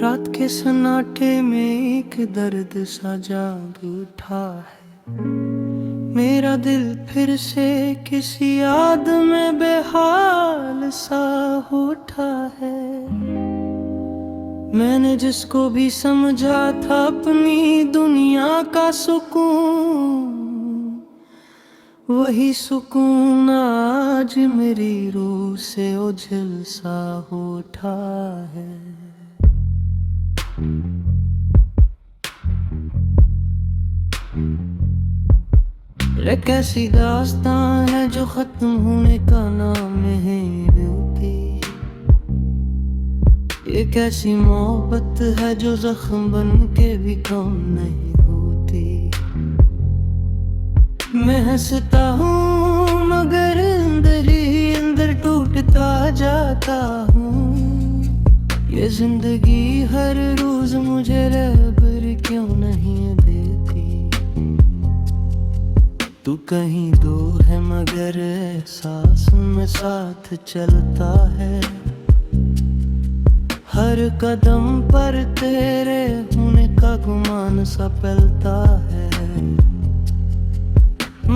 रात के सन्नाटे में एक दर्द सा जाग उठा है। मेरा दिल फिर से किसी याद में बेहाल सा उठा है। मैंने जिसको भी समझा था अपनी दुनिया का सुकून, वही सुकून आज मेरी रूह से ओझल सा उठा है। ये कैसी दास्तां है जो खत्म होने का नाम नहीं लेती। ये कैसी मोहब्बत है जो जख्म बन के भी कम नहीं होती। मैं हंसता हूँ मगर अंदर ही अंदर टूटता जाता हूँ। ये जिंदगी हर रोज मुझे रहबर क्यों नहीं देती। तू कहीं दूर है मगर एहसास में साथ चलता है। हर कदम पर तेरे होने का गुमान सा फैलता है।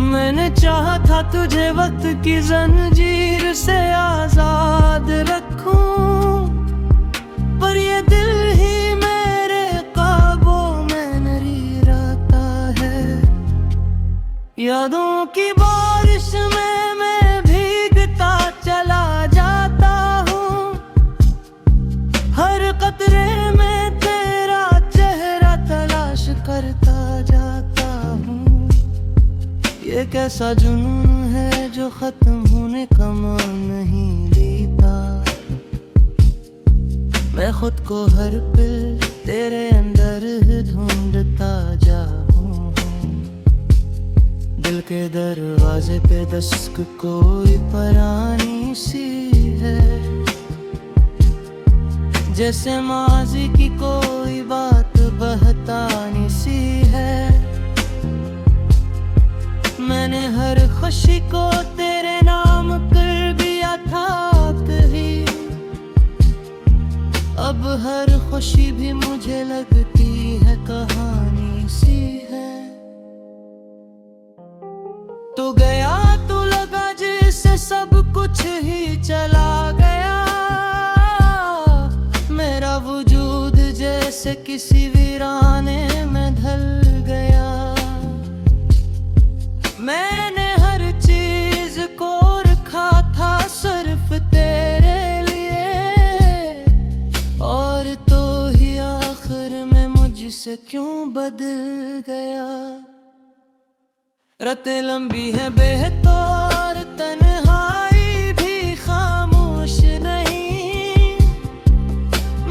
मैंने चाहा था तुझे वक्त की जंजीर से आजाद रखूं, पर ये दिल ही मेरे काबू में नहीं रहता है। यादों की बारिश में मैं भीगता चला जाता हूँ। हर कतरे में तेरा चेहरा तलाश करता जाता हूँ। ये कैसा जुनून है जो खत्म होने का मान नहीं लेता। मैं खुद को हर पल तेरे अंदर ढूंढता जाऊं। दिल के दरवाजे पे दस्तक कोई परानी सी है, जैसे माजी की कोई बात बहतानी सी है। मैंने हर खुशी को तेरे नाम कर दिया था कभी। अब हर खुशी भी मुझे लगती है कहानी सी है। तो गया तो लगा जैसे सब कुछ ही चला गया। मेरा वजूद जैसे किसी वीराने में ढल गया। मैंने हर चीज को रखा था सिर्फ तेरे लिए, और तो ही आखिर में मुझसे क्यों बदल गया। रातें लंबी है बेहतर, तन्हाई भी खामोश नहीं।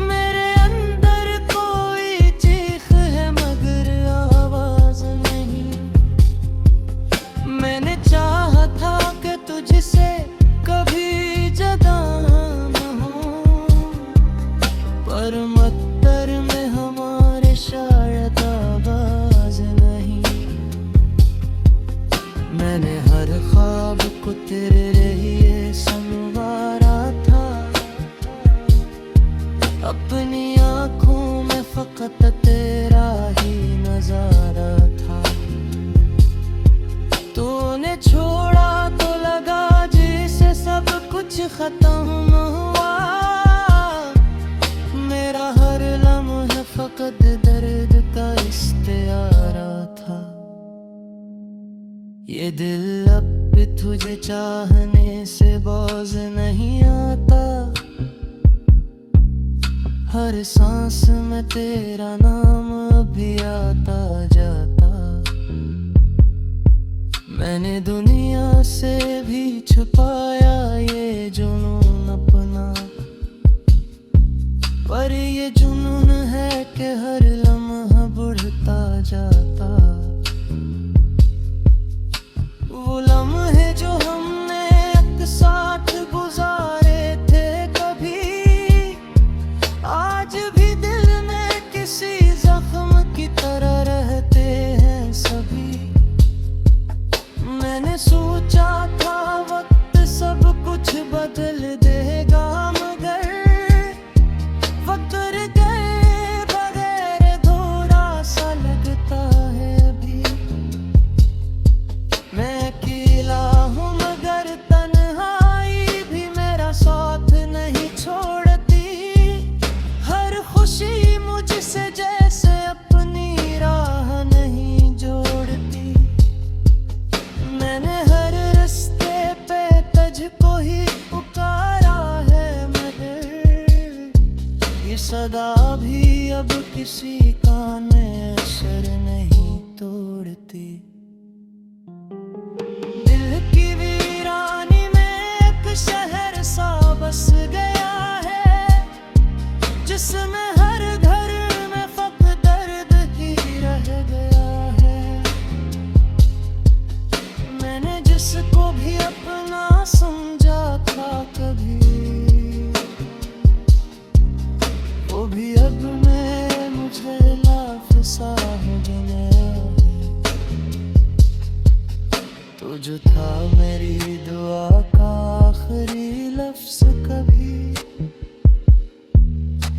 मेरे अंदर कोई चीख है मगर आवाज नहीं। मैंने चाहा था कि तुझसे कभी जुदा न हूँ, पर मत्तर में हमारे शायद आवाज नहीं। मैंने हर ख्वाब को तेरे लिए संवारा था। अपनी आँखों में फकत तेरा ही नजारा था। तूने छोड़ा तो लगा जैसे सब कुछ खत्म हुआ। मेरा हर लम्हा फकत दर्द का इस्तिआरा था। ये दिल अब भी तुझे चाहने से बोझ नहीं आता। हर सांस में तेरा नाम अभी आता जाता। मैंने दुनिया से भी छुपाया ये जुनून अपना, पर ये जुनून है कि हर लम्हा बढ़ता जाता। वो लम्हे जो हमने एक साथ गुजारे थे कभी, आज भी दिल में किसी जख्म की तरह रहते हैं सभी। मैंने सोचा था वक्त सब कुछ बदल देगा, मगर वक्त गए ये सदा भी अब किसी कान में असर नहीं तोड़ती। दिल की वीरानी में एक शहर सा बस गया है, जिसमें हर घर में फक़्त दर्द ही रह गया है। मैंने जिसको भी अपना समझा था कभी, वो भी अब मैं मुझे लाफसा हो गया। तो जो था मेरी दुआ का आखिरी लफ्ज़ कभी,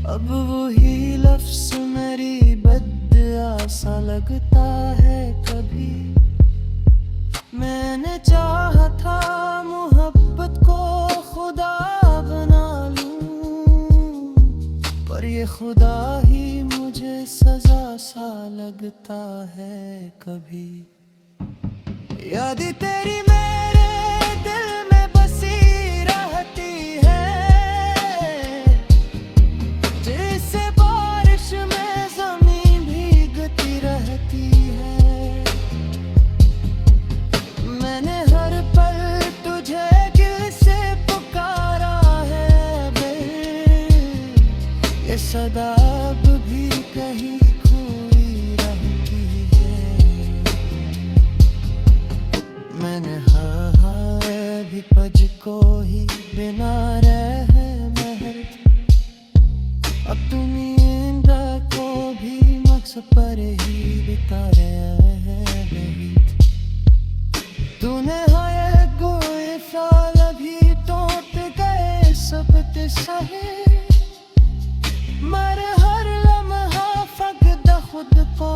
अब वही लफ्ज़ मेरी बद्दुआ सा लगता है कभी। मैंने चाहा था मोहब्बत को खुदा बना लूं, पर ये खुदा ही मुझे सजा सा लगता है कभी। याद तेरी मेरे दिल में बसी रहती है, जैसे बारिश में ज़मीं भीगती रहती है। मैंने हर पल तुझे दिल से पुकारा है बे, ये सदा अब भी कहीं खोई रहती है। मैंने भी पज को ही बिना रह महर, अब तुम इंदा को भी मक्स पर ही बिता रही। तूने हाय गोए साल भी टूट गए सब सहे, मर हर लम्हा फक़द खुद को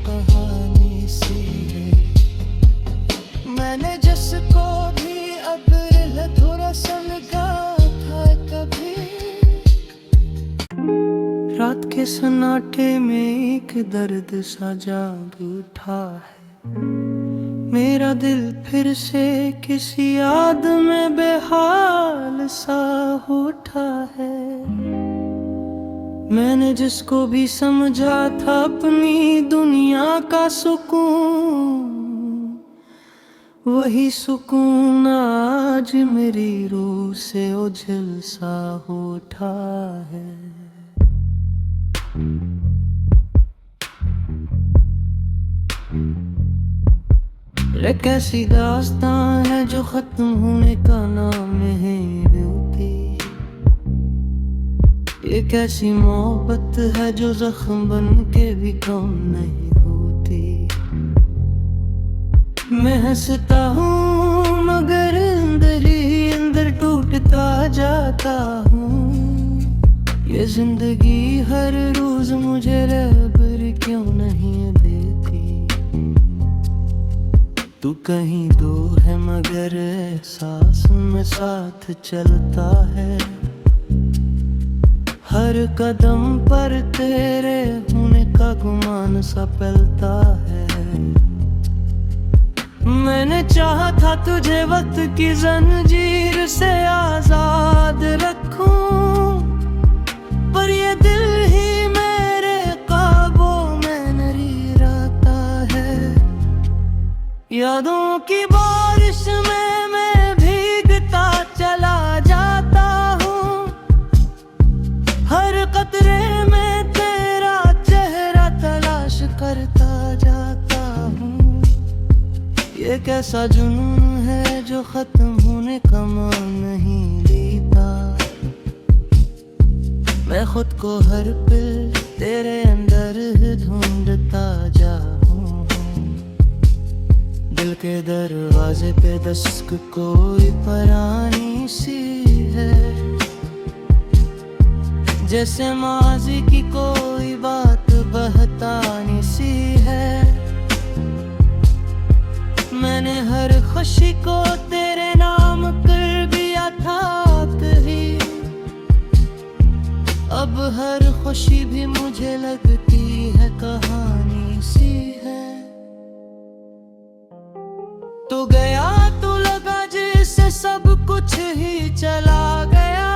कहानी सी है। मैंने जिसको भी अब थोड़ा सा लगा था कभी, रात के सन्नाटे में एक दर्द सा जाग उठा है। मेरा दिल फिर से किसी याद में बेहाल सा उठा है। मैंने जिसको भी समझा था अपनी दुनिया का सुकून, वही सुकून आज मेरी रूह से ओझल सा उठा है। एक ऐसी दास्तां है जो खत्म होने का नाम है बेवती। एक ऐसी मोहब्बत है जो जख्म बन के भी कम नहीं होती। मैं हंसता हूँ मगर अंदर ही अंदर टूटता जाता हूँ। ये जिंदगी हर रोज मुझे रहबर क्यों नहीं देती। तू कहीं दूर है मगर एहसास में साथ चलता है। हर कदम पर तेरे होने का गुमान सा फैलता है। मैंने चाहा था तुझे वक्त की जंजीर से आजाद रखूं, पर ये दिल ही मेरे काबू में नहीं रहता है। यादों की बारिश में मैं भीगता चला जाता हूँ। हर कतरे में तेरा चेहरा तलाश करता जाता हूँ। ये कैसा जुनून है जो खत्म होने का मान नहीं लेता। मैं खुद को हर पल तेरे अंदर ढूंढता जाऊँ। दिल के दरवाजे पे दस्तक कोई पुरानी सी है, जैसे माजी की कोई बात बहतानी सी है। मैंने हर खुशी को तेरे नाम कर दिया था कभी, अब हर खुशी भी मुझे लगती है कहानी सी है। तो गया तो लगा जिससे सब कुछ ही चला गया,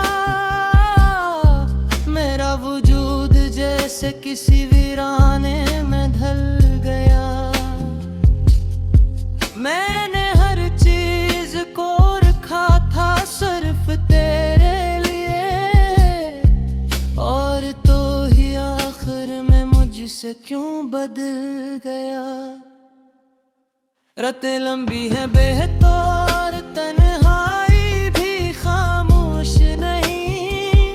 मेरा वजूद जैसे किसी वीराने में ढल गया। मैंने हर चीज को रखा था सिर्फ तेरे लिए, और तो ही आखिर में मुझसे क्यों बदल गया। रातें लंबी है बेहतर, तन्हाई भी खामोश नहीं।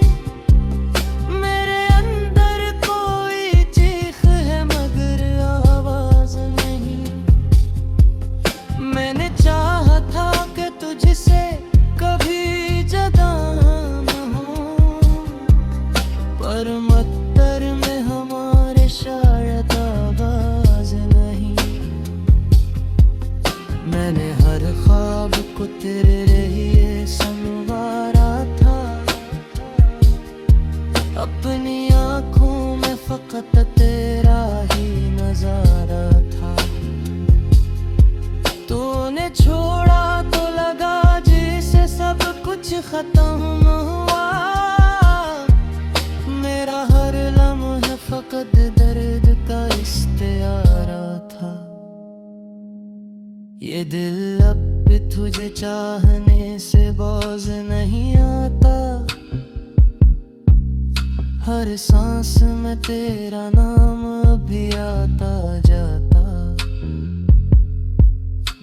मेरे अंदर कोई चीख है मगर आवाज नहीं। मैंने चाहा था कि तुझसे कभी जुदा न हूँ, पर मत्तर में हमारे शायद आवाज नहीं। मैंने हर ख्वाब को तेरे लिए संवारा था, अपनी आँखों में फकत तेरा ही नजारा था। तूने छोड़ा तो लगा जैसे सब कुछ खत्म हुआ, मेरा हर लम्हा फकत दर्द का इस्तिआरा था। ये दिल अब भी तुझे चाहने से बोझ नहीं आता, हर सांस में तेरा नाम अभी आता जाता।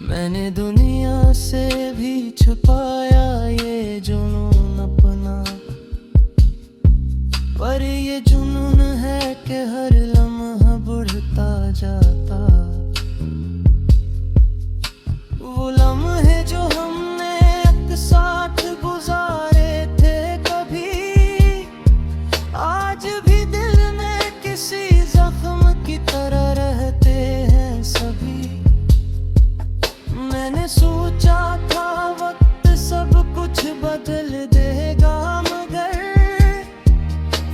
मैंने दुनिया से भी छुपाया ये जुनून अपना, पर ये जुनून है कि हर लम्हा बढ़ता जाता। वो लम्हे जो हमने एक साथ गुजारे थे कभी, आज भी दिल में किसी जख्म की तरह रहते हैं सभी। मैंने सोचा था वक्त सब कुछ बदल देगा, मगर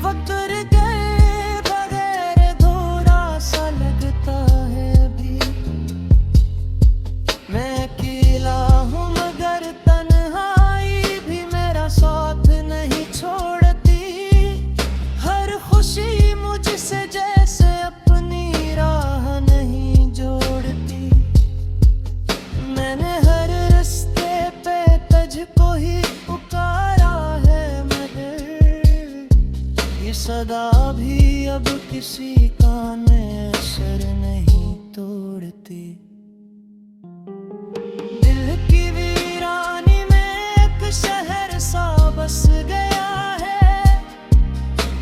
वक्त गए बगैर धोरा सा लगता है अभी। मैं अकेला हूँ मगर तन्हाई भी मेरा साथ नहीं छोड़ती। हर खुशी मुझसे जैसे अपनी राह नहीं जोड़ती। मैंने हर रास्ते पे तुझको ही पुकारा है, मगर ये सदा भी अब किसी कान में असर नहीं तोड़ती। दिल की वीरानी में एक शहर सा बस गया है,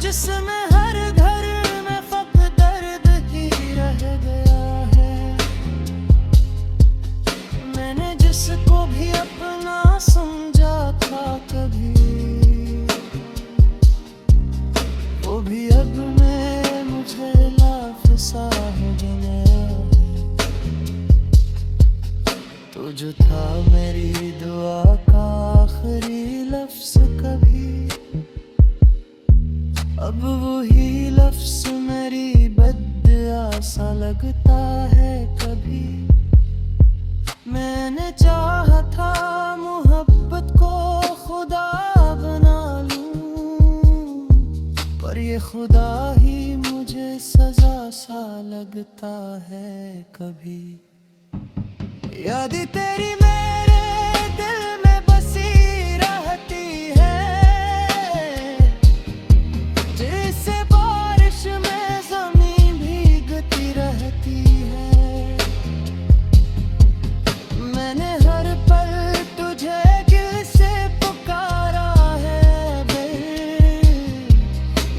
जिसमें हर घर में फकत दर्द ही रह गया है। मैंने जिसको भी अपना समझा था कभी, वो भी अब में मुझे लाफसा हो गया। तो जो था मेरी दुआ का आखिरी लफ्ज कभी, अब वही लफ्ज मेरी बद्दुआ सा लगता है कभी। मैंने चाहा था मोहब्बत को खुदा बना लूं, पर ये खुदा ही मुझे सजा सा लगता है कभी। याद तेरी मेरे दिल में बसी रहती है, जैसे बारिश में ज़मीं भीगती रहती है। मैंने हर पल तुझे दिल से पुकारा है दिल,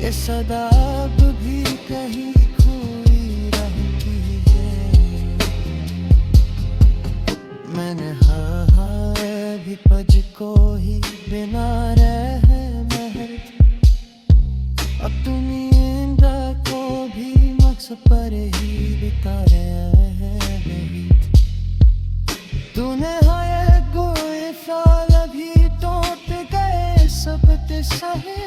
ये सदा अब भी कहीं खोई रहती है। मैंने भी पज को ही बिना रह महर, अपनी नींद को भी मक्स पर ही बिता रहे हैं। तूने हाय गोए साल भी टूट गए सब सहे,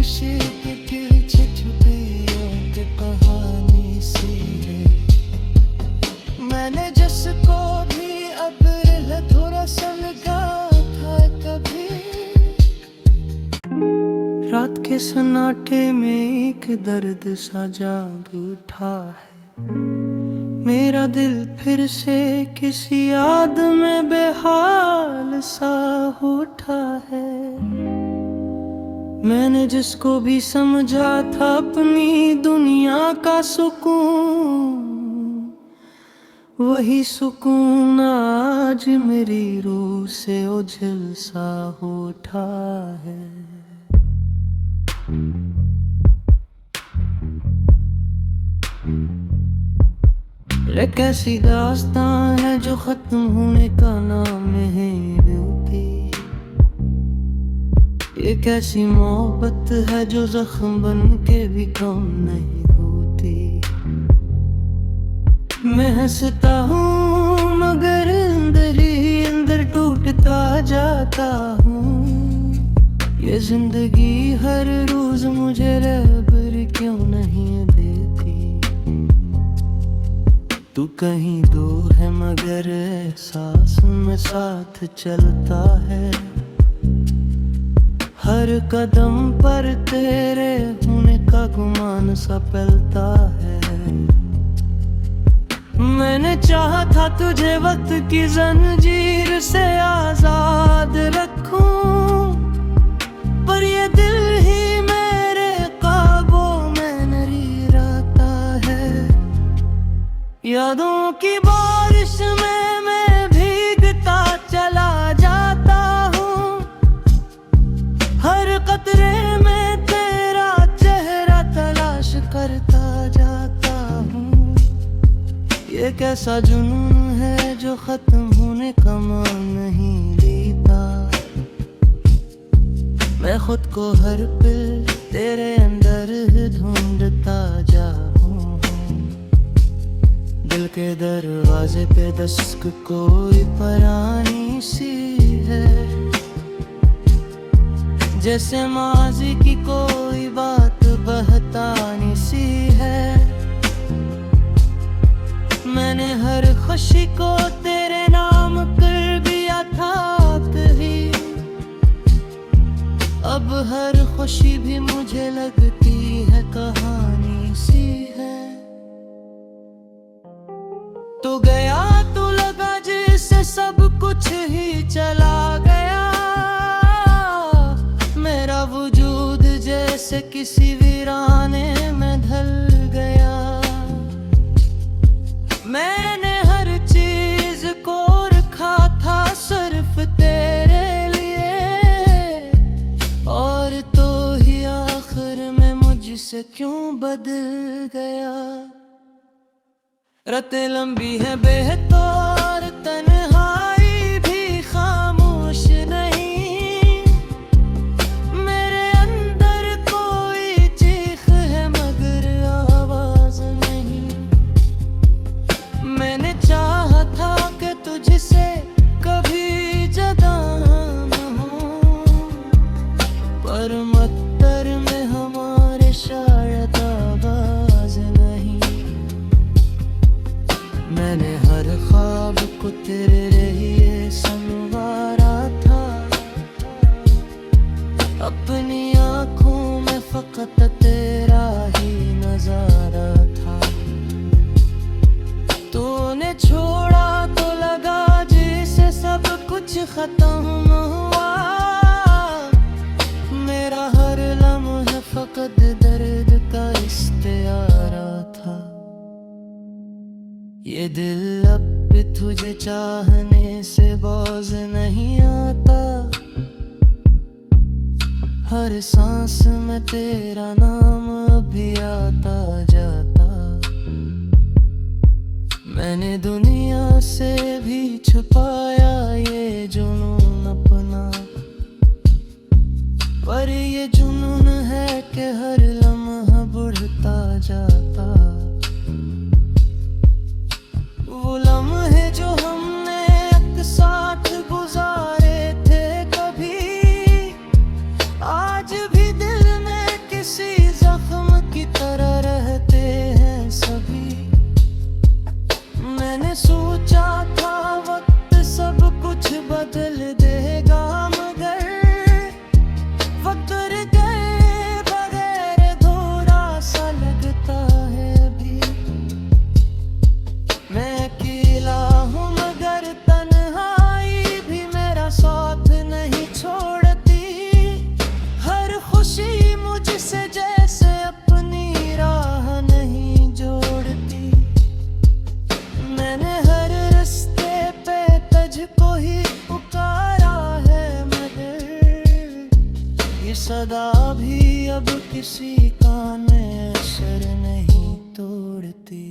नक्शे के पीछे छुपियों की कहानी सी है। मैंने जिसको भी अब थोड़ा सा लगा था कभी, रात के सन्नाटे में एक दर्द सा जाग उठा है। मेरा दिल फिर से किसी याद में बेहाल सा उठा है। मैंने जिसको भी समझा था अपनी दुनिया का सुकून, वही सुकून आज मेरी रूह से ओझल सा उठा है। ये कैसी दास्तां है जो खत्म होने का नाम है बेवफी। ये कैसी मोहब्बत है जो जख्म बन के भी कम नहीं होती। मैं हंसता हूँ मगर अंदर ही अंदर टूटता जाता हूँ। ये जिंदगी हर रोज मुझे रहबर क्यों नहीं देती। तू कहीं दूर है मगर एहसास में साथ चलता है। हर कदम पर तेरे होने का गुमान सा फैलता है। मैंने चाहा था तुझे वक्त की जंजीर से आजाद रखूं, पर ये दिल ही मेरे ख्वाबों में नहीं रहता है। यादों की बारिश में मैं भीगता चला जाता हूँ। हर कतरे में तेरा चेहरा तलाश करता जाता हूँ। ये कैसा जुनून है जो खत्म होने का मान नहीं लेता। मैं खुद को हर पल तेरे अंदर ढूंढता जाऊं। दिल के दरवाजे पे दस्तक कोई परानी सी है, जैसे माजी की कोई बात बहतानी सी है। मैंने हर खुशी को तेरे नाम कर दिया था कभी। अब हर खुशी भी मुझे लगती है कहानी सी है। तो गया तो लगा जैसे सब कुछ ही चला गया। मेरा वजूद जैसे किसी वीराने में ढल गया। मैंने हर चीज को रखा था सिर्फ तेरे लिए, और तो ही आखिर में मुझसे क्यों बदल गया। रातें लंबी है बेहतर, तन्हाई भी खामोश नहीं। मेरे अंदर कोई चीख है मगर आवाज नहीं। मैंने चाहा था कि तुझसे कभी जुदा न हूँ, पर मत्तर में हमारे शायद आवाज नहीं। मैंने हर ख्वाब को तेरे लिए संवारा था। अपनी आँखों में फकत तेरा ही नजारा था। तूने छोड़ा तो लगा जैसे सब कुछ खत्म हुआ। मेरा हर लम्हा फकत दर्द का इस्तिआरा था। ये दिल अब भी तुझे चाहने से बोझ नहीं आता। हर सांस में तेरा नाम अभी आता जाता। मैंने दुनिया से भी छुपाया ये जुनून अपना, पर ये जुनून है कि हर लम्हा बढ़ता जाता। वो लम्हे जो हमने एक साथ गुजारे थे कभी, आज भी दिल में सदा भी अब किसी कान में असर नहीं तोड़ती।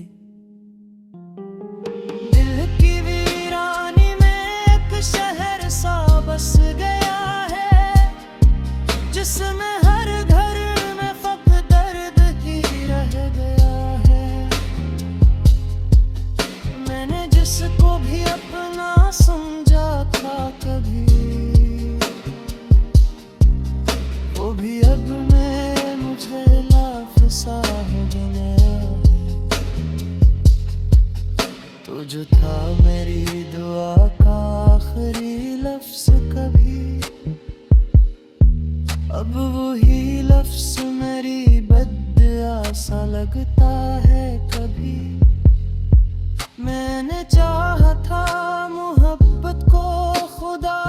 दिल की वीरानी में एक शहर सा बस गया है, जिसमें हर घर में फकत दर्द ही रह गया है। मैंने जिसको भी अपना समझा था कभी, वो भी अब मैं मुझे लाफसा हो गया है। तो जो था मेरी दुआ का आखिरी लफ्ज कभी, अब वही लफ्ज मेरी बद्दुआ सा लगता है कभी। मैंने चाहा था मोहब्बत को खुदा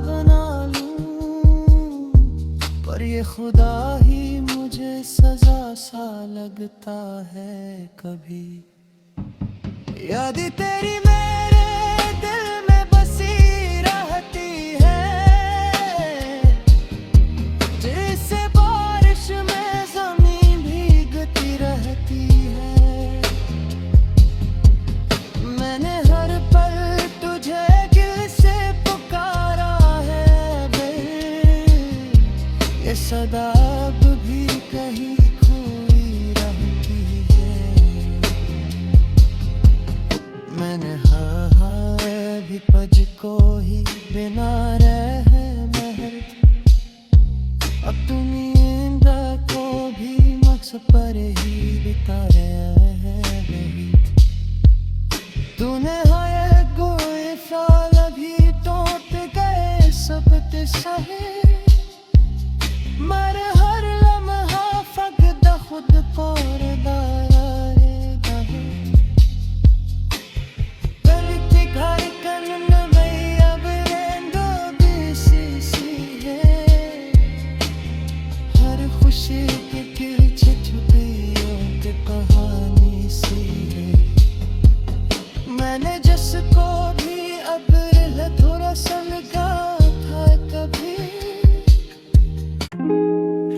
बना लूं, पर ये खुदा ही मुझे सजा सा लगता है कभी। यादें तेरी मेरे दिल में बसी रहती है, जैसे बारिश में जमीन भीगती रहती है। मैंने हर पल तुझे दिल से पुकारा है दिल, ये सदा अब भी कहीं खोई रहती है। मैंने हाँ भी पज को ही बिना रह महर, अब तुम नींद को भी मकसद पर ही बिता रहे हैं। तूने हाय गोए साल भी टूट गए सब सहे, मर हर लम्हा फकद खुद को दायरे दहे। गलती घर कन में अब रेंदो सी है, हर खुशी के पीछे छुपी एक कहानी सी है। मैंने जिसको भी अब थोड़ा सा लगा था कभी,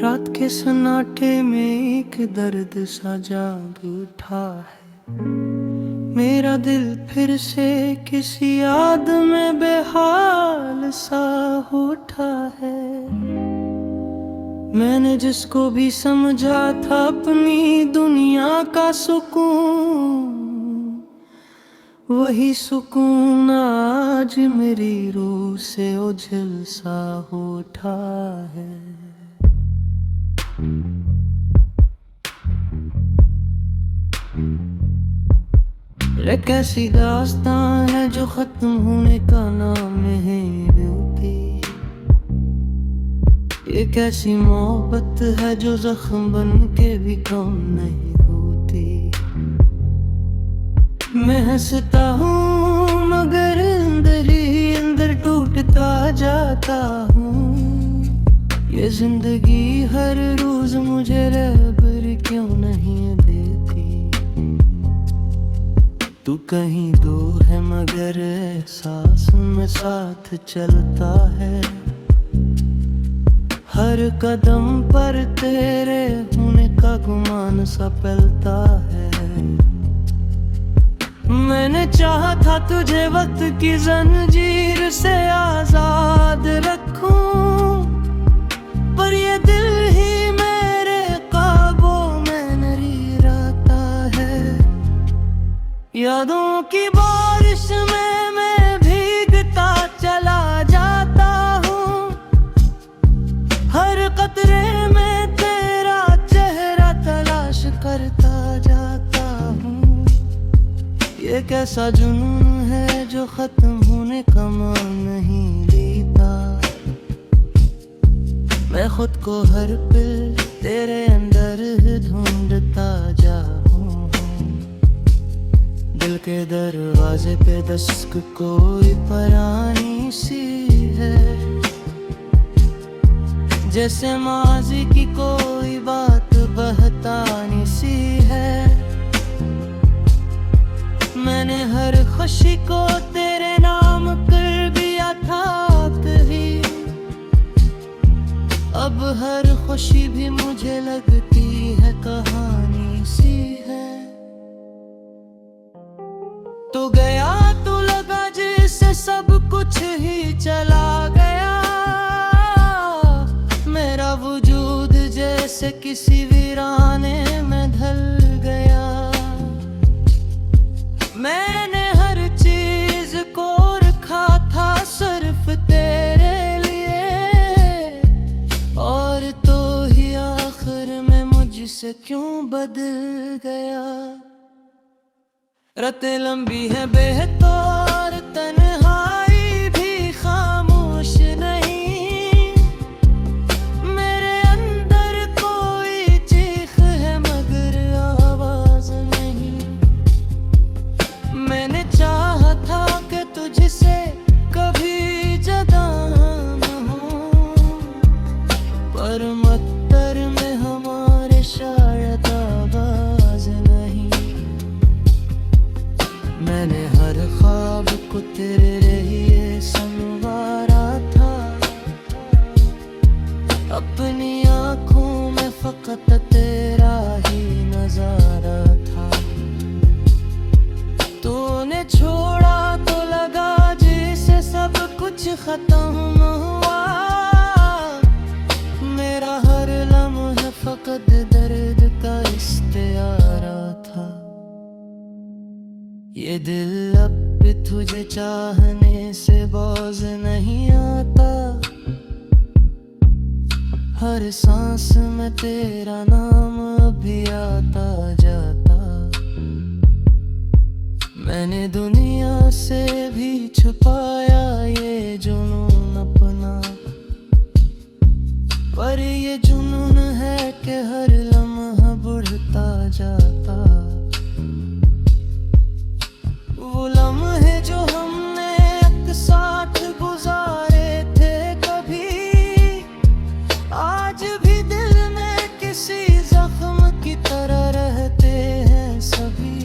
रात के सन्नाटे में एक दर्द सा जाग उठा है। मेरा दिल फिर से किसी याद में बेहाल सा उठा है। मैंने जिसको भी समझा था अपनी दुनिया का सुकून, वही सुकून आज मेरी रूह से ओझल सा उठा है। ये कैसी दास्तां है जो खत्म होने का नाम नहीं लेती, ये कैसी मोहब्बत है जो जख्म बन के भी कम नहीं होती। मैं हंसता हूँ मगर अंदर ही अंदर टूटता जाता हूँ। ये जिंदगी हर रोज मुझे रहबर क्यों नहीं देती। तू कहीं दूर है मगर एहसास में साथ चलता है। हर कदम पर तेरे होने का गुमान सा फैलता है। मैंने चाहा था तुझे वक्त की जंजीर से आजाद रखूं, पर ये दिल ही मेरे काबू में नहीं रहता है। यादों की बारिश में मैं भीगता चला जाता हूँ, हर कतरे में तेरा चेहरा तलाश करता जाता हूँ। ये कैसा जुनून है जो खत्म होने का मान नहीं लेता। मैं खुद को हर पल तेरे अंदर ढूंढता जाऊं। दिल के दरवाजे पे दस्तक कोई परानी सी है, जैसे माजी की कोई बात बहतानी सी है। मैंने हर खुशी को तेरे नाम कर दिया था कभी, अब हर खुशी भी मुझे लगती है कहानी सी है। तो गया तो लगा जैसे सब कुछ ही चला गया, मेरा वजूद जैसे किसी वीराने में ढल गया। मैंने हर चीज को रखा था सिर्फ तेरे लिए, और तो ही आखिर में मुझसे क्यों बदल गया। रातें लंबी है बेहतर, तन्हाई भी खामोश नहीं। मेरे अंदर कोई चीख है मगर आवाज नहीं। मैंने चाहा था कि तुझसे कभी जुदा न हूँ, पर मत्तर में हमारे शायद आवाज नहीं। मैंने हर ख्वाब को तेरे लिए संवारा था, अपनी आँखों में फकत तेरा ही नजारा था। तूने छोड़ा तो लगा जैसे सब कुछ खत्म हुआ, मेरा हर लम्हा फकत दर्द का इस्तिआरा था। ये दिल अब भी तुझे चाहने से बौझ नहीं आता, हर सांस में तेरा नाम भी आता जाता। मैंने दुनिया से भी छुपाया ये जुनून अपना, पर ये जुनून है कि हर लम्हा बढ़ता जाता। वो लम्हे जो हमने एक साथ गुजारे थे कभी, आज भी दिल में किसी जख्म की तरह रहते हैं सभी।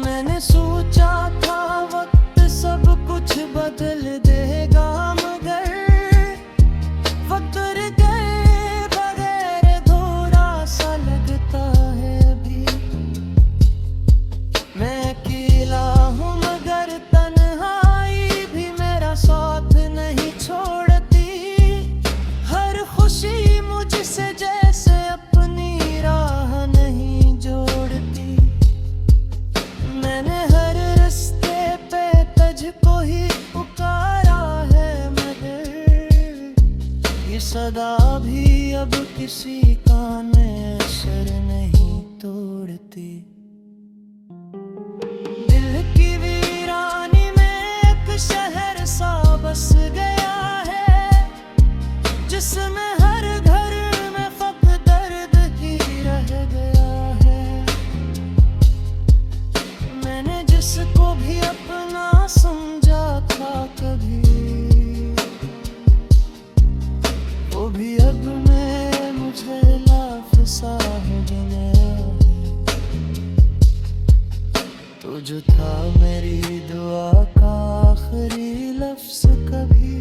मैंने सोचा था वक्त सब कुछ बदल देगा, मगर वक्त गए बगैर थोड़ा सा लगता है अभी। मैं अकेला हूँ मगर तन्हाई भी मेरा साथ नहीं छोड़ती। हर खुशी मुझसे जैसे अपनी राह नहीं जोड़ती। मैंने हर रास्ते पे तुझको ही पुकारा है, मगर ये सदा भी अब किसी कान में असर नहीं तोड़ती। दिल की वीरानी में एक शहर सा बस गया है, जिसमें हर घर में फकत दर्द ही रह गया है। मैंने जिसको भी अपना समझा था कभी, वो भी अब में मुझे लाफसा गिने। तो जो था मेरी दुआ का आखिरी लफ्ज कभी,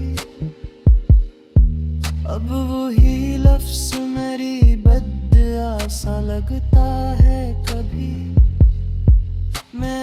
अब वही लफ्ज मेरी बद्दुआ सा लगता है कभी। मैं